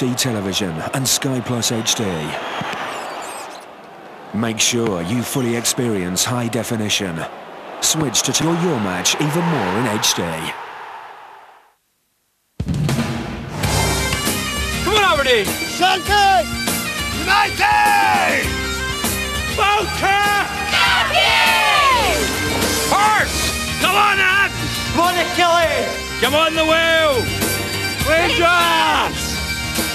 HD television and Sky Plus HD. Make sure you fully experience high definition. Switch to your match even more in HD. Come on, Aberdeen! Celtic! United! Bolter! Champions! Hearts! Come on, lads! Come on, Achilles! Come on the wheel! Rangers!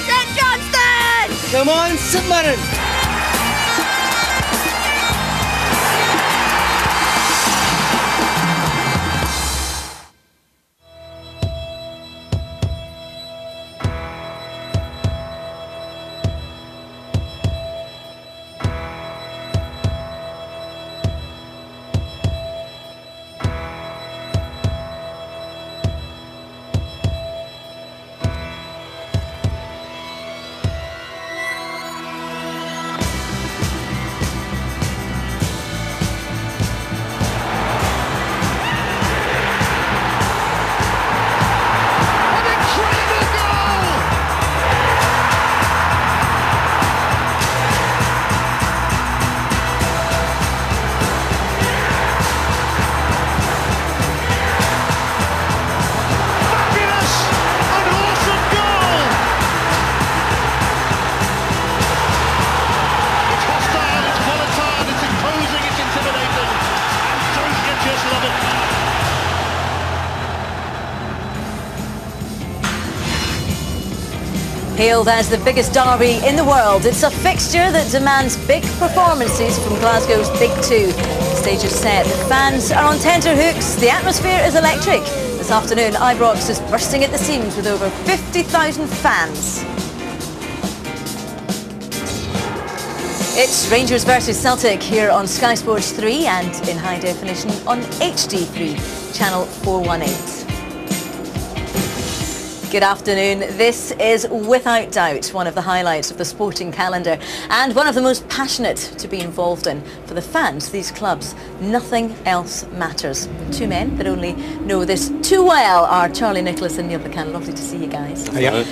St Johnston! Come on, St Mirren! Hailed as the biggest derby in the world, it's a fixture that demands big performances from Glasgow's Big Two. The stage is set, the fans are on tenterhooks, the atmosphere is electric. This afternoon, Ibrox is bursting at the seams with over 50,000 fans. It's Rangers versus Celtic here on Sky Sports 3 and in high definition on HD3, channel 418. Good afternoon. This is without doubt one of the highlights of the sporting calendar and one of the most passionate to be involved in. For the fans, these clubs, nothing else matters. Two men that only know this too well are Charlie Nicholas and Neil Buchanan. Lovely to see you guys. Hello.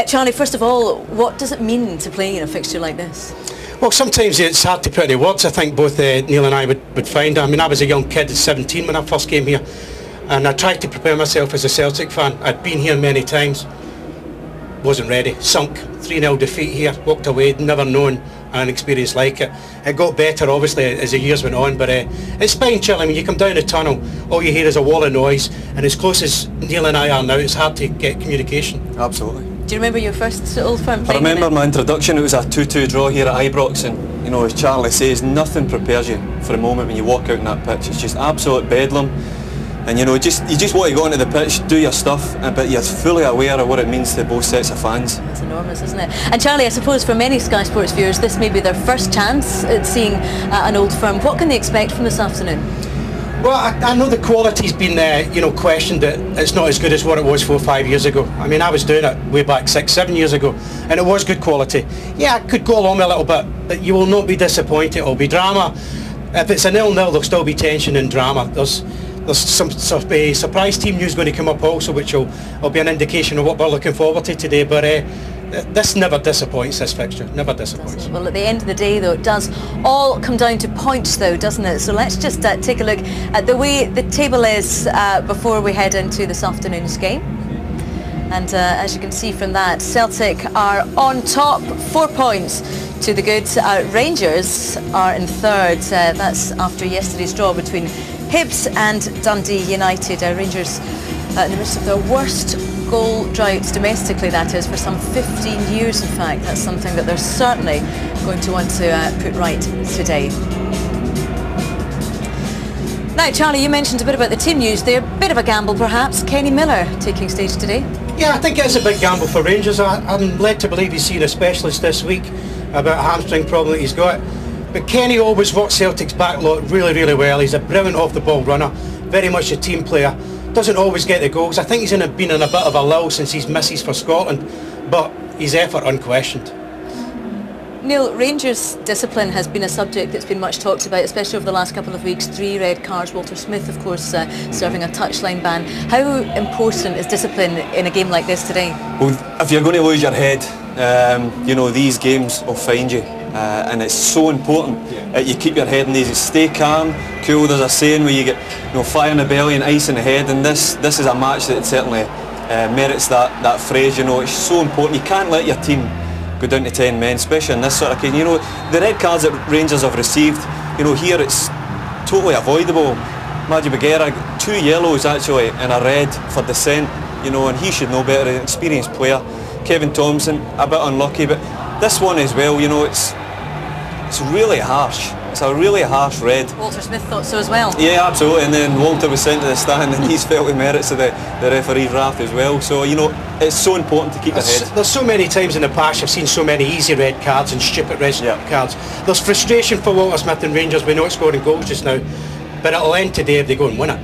Charlie, first of all, what does it mean to play in a fixture like this? Well, sometimes it's hard to put into words. I think both Neil and I would find. I mean, I was a young kid at 17 when I first came here. And I tried to prepare myself as a Celtic fan. I'd been here many times, wasn't ready, sunk, 3-0 defeat here, walked away, never known an experience like it. It got better obviously as the years went on, but it's spine chilling. When you come down the tunnel, all you hear is a wall of noise, and as close as Neil and I are now, it's hard to get communication. Absolutely. Do you remember your first Old Firm I remember my introduction. It was a 2-2 draw here at Ibrox, and you know, as Charlie says, nothing prepares you for the moment when you walk out on that pitch. It's just absolute bedlam. And you know, you just want to go onto the pitch, do your stuff, but you're fully aware of what it means to both sets of fans. It's enormous, isn't it? And Charlie, I suppose for many Sky Sports viewers, this may be their first chance at seeing an Old Firm. What can they expect from this afternoon? Well, I know the quality's been you know, questioned, that it's not as good as what it was 4 or 5 years ago. I mean, I was doing it way back 6, 7 years ago, and it was good quality. Yeah, I could go along a little bit, but you will not be disappointed. It'll be drama. If it's a 0-0, there'll still be tension and drama. There's some surprise team news going to come up also, which will be an indication of what we're looking forward to today. But this never disappoints, this fixture. Never disappoints. Well, at the end of the day, though, it does all come down to points, though, doesn't it? So let's just take a look at the way the table is before we head into this afternoon's game. And as you can see from that, Celtic are on top, 4 points to the good. Rangers are in third. That's after yesterday's draw between Hibs and Dundee United. Rangers in the midst of their worst goal droughts domestically, that is, for some 15 years in fact. That's something that they're certainly going to want to put right today. Now, Charlie, you mentioned a bit about the team news there. A bit of a gamble perhaps. Kenny Miller taking stage today. Yeah, I think it is a big gamble for Rangers. I'm led to believe he's seen a specialist this week about a hamstring problem that he's got. But Kenny always works Celtic's back lot really, really well. He's a brilliant off-the-ball runner, very much a team player. Doesn't always get the goals. I think he's been in a bit of a lull since his misses for Scotland, but his effort unquestioned. Neil, Rangers' discipline has been a subject that's been much talked about, especially over the last couple of weeks. 3 red cards, Walter Smith, of course, serving a touchline ban. How important is discipline in a game like this today? Well, if you're going to lose your head you know, these games will find you, and it's so important that you keep your head in these. Stay calm, cool. There's a saying where you get, you know, fire in the belly and ice in the head, and this is a match that certainly merits that phrase. You know, it's so important. You can't let your team go down to 10 men, especially in this sort of case. You know, the red cards that Rangers have received, you know, here it's totally avoidable. Maddy Bagheera, 2 yellows actually and a red for dissent, you know, and he should know better, an experienced player. Kevin Thompson, a bit unlucky, but this one as well, you know, it's really harsh. It's a really harsh red. Walter Smith thought so as well. Yeah, absolutely, and then Walter was sent to the stand and he's felt the merits of the referee's wrath as well. So, you know, it's so important to keep your head. There's so many times in the past I've seen so many easy red cards and stupid red cards. There's frustration for Walter Smith and Rangers. We know it's scoring goals just now, but it'll end today if they go and win it.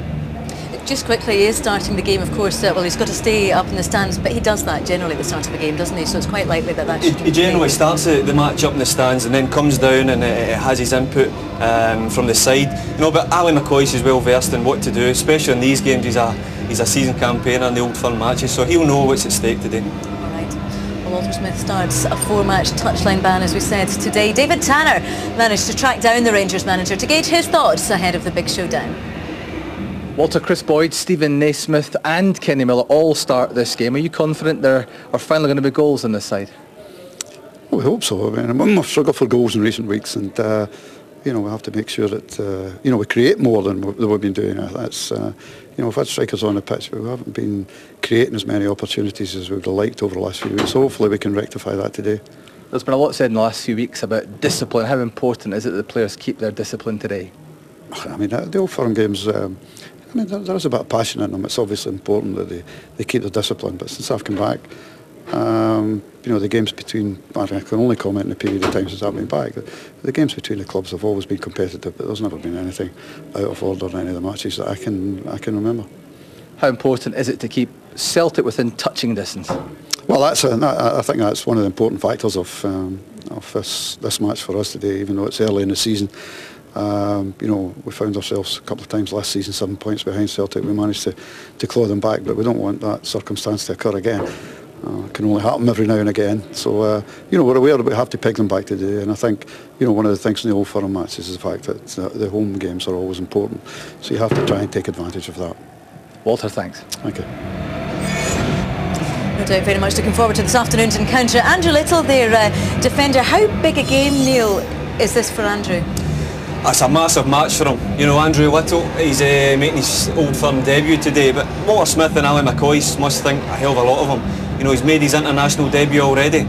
Just quickly, he is starting the game, of course. Well, he's got to stay up in the stands, but he does that generally at the start of the game, doesn't he? So it's quite likely that He generally starts the match up in the stands and then comes down and has his input from the side. You know, but Ali McCoy's is well versed in what to do, especially in these games. He's a seasoned campaigner in the Old Firm matches, so he'll know what's at stake today. All right. Well, Walter Smith starts a 4-match touchline ban, as we said today. David Tanner managed to track down the Rangers manager to gauge his thoughts ahead of the big showdown. Walter, Chris Boyd, Stephen Naismith and Kenny Miller all start this game. Are you confident there are finally going to be goals on this side? Well, we hope so. I mean, we've struggled for goals in recent weeks, and you know, we have to make sure that you know, we create more than we've been doing. That's you know, we've had strikers on the pitch, but we haven't been creating as many opportunities as we would have liked over the last few weeks. So hopefully we can rectify that today. There's been a lot said in the last few weeks about discipline. How important is it that the players keep their discipline today? I mean, the Old Firm games, I mean, there is a bit of passion in them. It's obviously important that they keep their discipline, but since I've come back, you know, the games between, I can only comment on the period of time since I've been back, the games between the clubs have always been competitive, but there's never been anything out of order in any of the matches that I can remember. How important is it to keep Celtic within touching distance? Well, I think that's one of the important factors of this match for us today, even though it's early in the season. You know, we found ourselves a couple of times last season 7 points behind Celtic. We managed to claw them back, but we don't want that circumstance to occur again. It can only happen every now and again. So, you know, we're aware that we have to peg them back today, and I think, you know, one of the things in the Old Firm matches is the fact that the home games are always important. So you have to try and take advantage of that. Walter, thanks. Thank you. No doubt, very much looking forward to this afternoon's encounter. Andrew Little, their defender. How big a game, Neil, is this for Andrew? It's a massive match for him. You know, Andrew Little, he's making his Old Firm debut today, but Walter Smith and Ali McCoy must think a hell of a lot of him. You know, he's made his international debut already,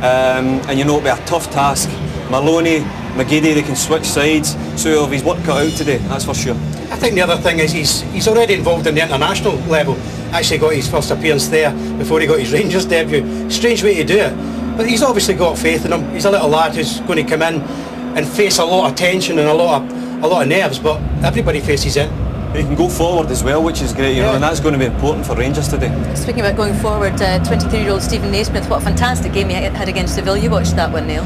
and you know, it'll be a tough task. Maloney, McGeady, they can switch sides, so he'll have his work cut out today, that's for sure. I think the other thing is he's already involved in the international level. Actually got his first appearance there before he got his Rangers debut. Strange way to do it, but he's obviously got faith in him. He's a little lad who's going to come in and face a lot of tension and a lot of nerves, but everybody faces it. He can go forward as well, which is great, you know, and that's going to be important for Rangers today. Speaking about going forward, 23-year-old Stephen Naismith, what a fantastic game he had against Seville. You watched that one, Neil?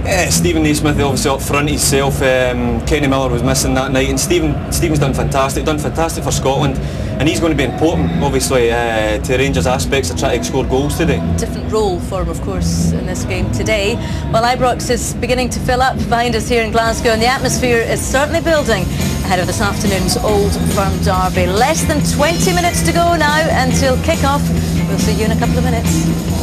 Yeah, Stephen Naismith obviously up front himself. Kenny Miller was missing that night, and Stephen's done fantastic for Scotland, and he's going to be important, obviously, to Rangers' aspects of trying to score goals today. Different role for him, of course, in this game today. Well, Ibrox is beginning to fill up behind us here in Glasgow, and the atmosphere is certainly building ahead of this afternoon's Old Firm derby. Less than 20 minutes to go now until kick-off. We'll see you in a couple of minutes.